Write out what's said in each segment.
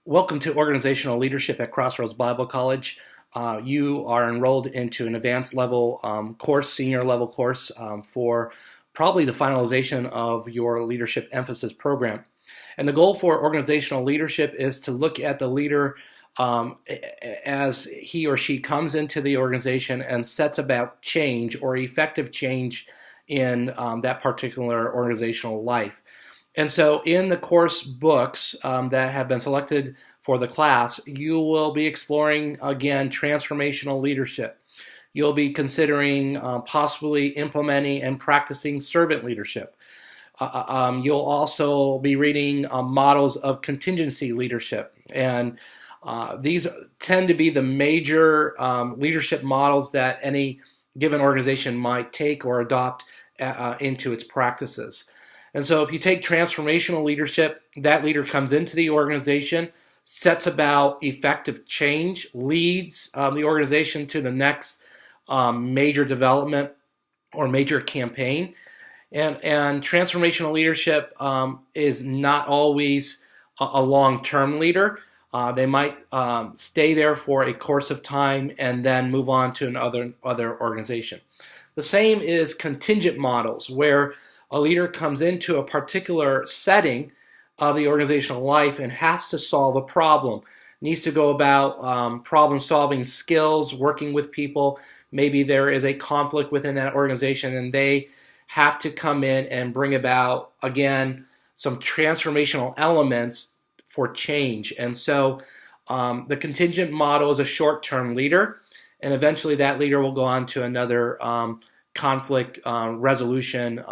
Welcome to Organizational Leadership at Crossroads Bible College. You are enrolled into an advanced level course, senior level course for probably the finalization of your leadership emphasis program. And the goal for organizational leadership is to look at the leader as he or she comes into the organization and sets about change or effective change in that particular organizational life. And so in the course books that have been selected for the class, you will be exploring, again, transformational leadership. You'll be considering possibly implementing and practicing servant leadership. You'll also be reading models of contingency leadership. And these tend to be the major leadership models that any given organization might take or adopt into its practices. And so if you take transformational leadership, that leader comes into the organization, sets about effective change, leads the organization to the next major development or major campaign. And transformational leadership is not always a long-term leader. They might stay there for a course of time and then move on to another organization. The same is contingent models, where a leader comes into a particular setting of the organizational life and has to solve a problem, needs to go about problem-solving skills, working with people. Maybe there is a conflict within that organization and they have to come in and bring about, again, some transformational elements for change. And so the contingent model is a short-term leader, and eventually that leader will go on to another conflict resolution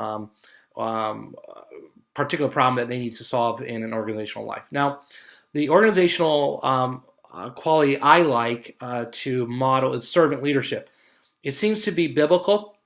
particular problem that they need to solve in an organizational life. Now, the organizational quality I like to model is servant leadership. It seems to be biblical.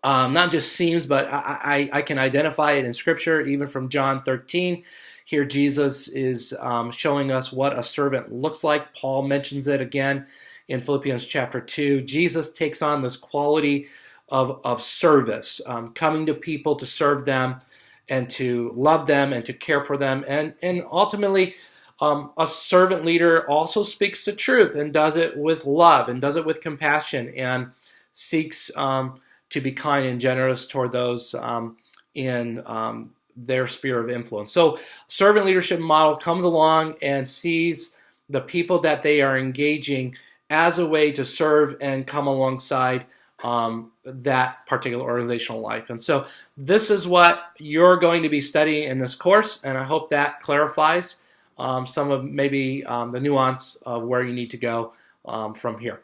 Not just seems, but I can identify it in Scripture, even from John 13. Here Jesus is showing us what a servant looks like. Paul mentions it again in Philippians chapter 2. Jesus takes on this quality of service, coming to people to serve them and to love them and to care for them. And ultimately, a servant leader also speaks the truth and does it with love and does it with compassion and seeks to be kind and generous toward those in their sphere of influence. So servant leadership model comes along and sees the people that they are engaging as a way to serve and come alongside that particular organizational life. And so this is what you're going to be studying in this course, and I hope that clarifies some of maybe the nuance of where you need to go from here.